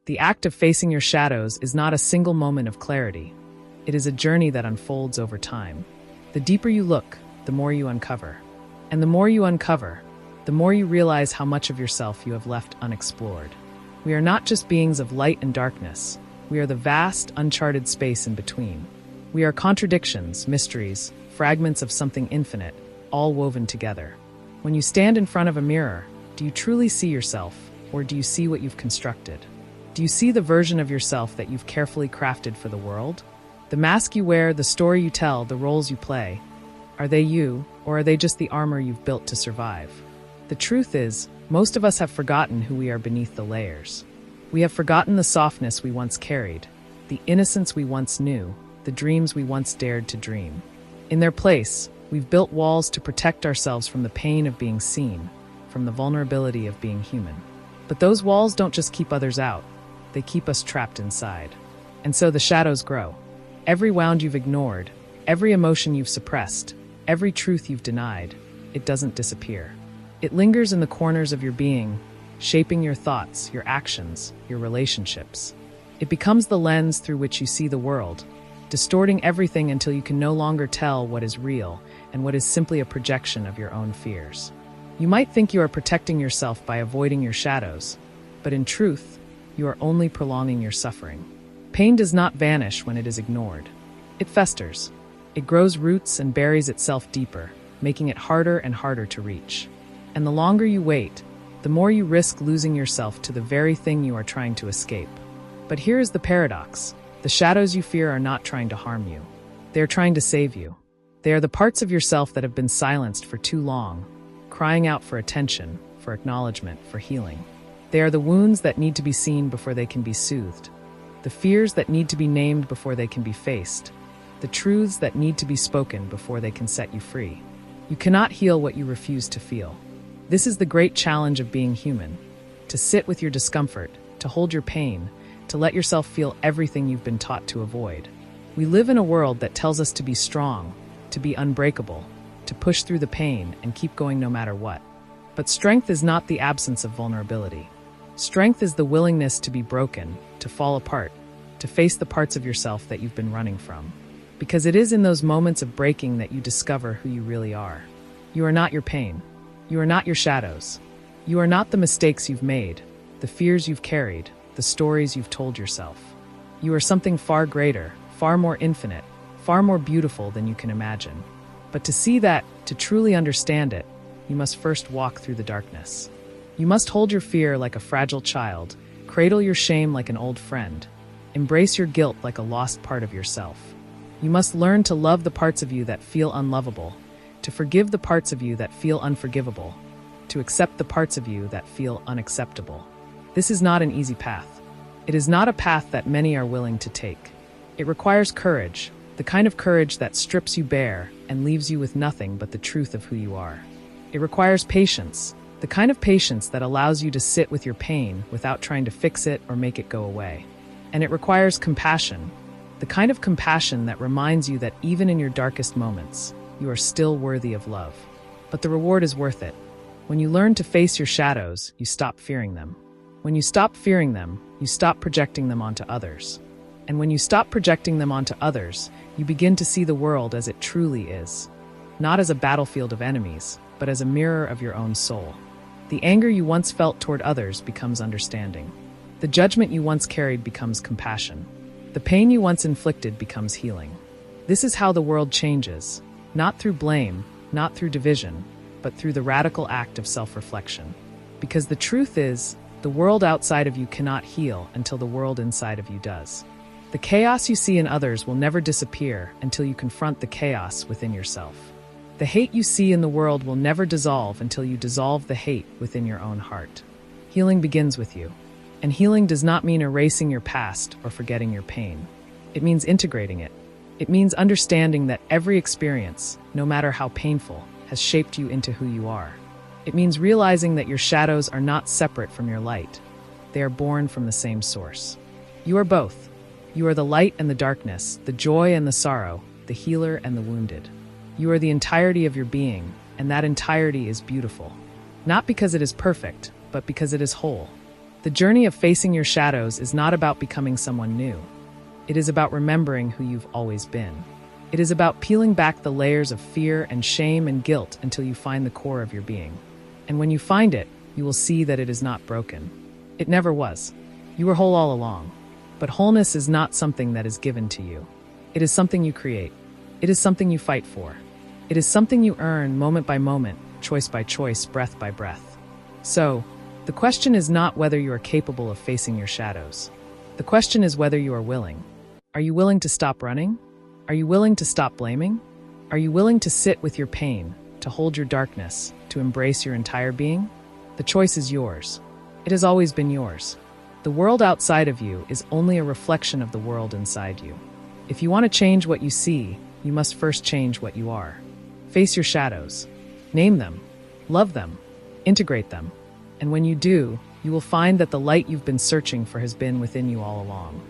The act of facing your shadows is not a single moment of clarity. It is a journey that unfolds over time. The deeper you look, the more you uncover. And the more you uncover, the more you realize how much of yourself you have left unexplored. We are not just beings of light and darkness. We are the vast, uncharted space in between. We are contradictions, mysteries, fragments of something infinite, all woven together. When you stand in front of a mirror, do you truly see yourself, or do you see what you've constructed? Do you see the version of yourself that you've carefully crafted for the world? The mask you wear, the story you tell, the roles you play, are they you, or are they just the armor you've built to survive? The truth is, most of us have forgotten who we are beneath the layers. We have forgotten the softness we once carried, the innocence we once knew, the dreams we once dared to dream. In their place, we've built walls to protect ourselves from the pain of being seen, from the vulnerability of being human. But those walls don't just keep others out, they keep us trapped inside. And so the shadows grow. Every wound you've ignored, every emotion you've suppressed, every truth you've denied, it doesn't disappear. It lingers in the corners of your being, shaping your thoughts, your actions, your relationships. It becomes the lens through which you see the world, distorting everything until you can no longer tell what is real and what is simply a projection of your own fears. You might think you are protecting yourself by avoiding your shadows, but in truth, you are only prolonging your suffering. Pain does not vanish when it is ignored. It festers. It grows roots and buries itself deeper, making it harder and harder to reach. And the longer you wait, the more you risk losing yourself to the very thing you are trying to escape. But here is the paradox. The shadows you fear are not trying to harm you. They are trying to save you. They are the parts of yourself that have been silenced for too long, crying out for attention, for acknowledgement, for healing. They are the wounds that need to be seen before they can be soothed, the fears that need to be named before they can be faced, the truths that need to be spoken before they can set you free. You cannot heal what you refuse to feel. This is the great challenge of being human, to sit with your discomfort, to hold your pain, to let yourself feel everything you've been taught to avoid. We live in a world that tells us to be strong, to be unbreakable, to push through the pain and keep going no matter what. But strength is not the absence of vulnerability. Strength is the willingness to be broken, to fall apart, to face the parts of yourself that you've been running from. Because it is in those moments of breaking that you discover who you really are. You are not your pain. You are not your shadows. You are not the mistakes you've made, the fears you've carried, the stories you've told yourself. You are something far greater, far more infinite, far more beautiful than you can imagine. But to see that, to truly understand it, you must first walk through the darkness. You must hold your fear like a fragile child, cradle your shame like an old friend, embrace your guilt like a lost part of yourself. You must learn to love the parts of you that feel unlovable, to forgive the parts of you that feel unforgivable, to accept the parts of you that feel unacceptable. This is not an easy path. It is not a path that many are willing to take. It requires courage, the kind of courage that strips you bare and leaves you with nothing but the truth of who you are. It requires patience, the kind of patience that allows you to sit with your pain without trying to fix it or make it go away. And it requires compassion, the kind of compassion that reminds you that even in your darkest moments, you are still worthy of love. But the reward is worth it. When you learn to face your shadows, you stop fearing them. When you stop fearing them, you stop projecting them onto others. And when you stop projecting them onto others, you begin to see the world as it truly is. Not as a battlefield of enemies, but as a mirror of your own soul. The anger you once felt toward others becomes understanding. The judgment you once carried becomes compassion. The pain you once inflicted becomes healing. This is how the world changes, not through blame, not through division, but through the radical act of self-reflection. Because the truth is, the world outside of you cannot heal until the world inside of you does. The chaos you see in others will never disappear until you confront the chaos within yourself. The hate you see in the world will never dissolve until you dissolve the hate within your own heart. Healing begins with you. And healing does not mean erasing your past or forgetting your pain. It means integrating it. It means understanding that every experience, no matter how painful, has shaped you into who you are. It means realizing that your shadows are not separate from your light. They are born from the same source. You are both. You are the light and the darkness, the joy and the sorrow, the healer and the wounded. You are the entirety of your being, and that entirety is beautiful. Not because it is perfect, but because it is whole. The journey of facing your shadows is not about becoming someone new. It is about remembering who you've always been. It is about peeling back the layers of fear and shame and guilt until you find the core of your being. And when you find it, you will see that it is not broken. It never was. You were whole all along. But wholeness is not something that is given to you. It is something you create. It is something you fight for. It is something you earn moment by moment, choice by choice, breath by breath. So, the question is not whether you are capable of facing your shadows. The question is whether you are willing. Are you willing to stop running? Are you willing to stop blaming? Are you willing to sit with your pain, to hold your darkness, to embrace your entire being? The choice is yours. It has always been yours. The world outside of you is only a reflection of the world inside you. If you want to change what you see, you must first change what you are. Face your shadows. Name them. Love them. Integrate them. And when you do, you will find that the light you've been searching for has been within you all along.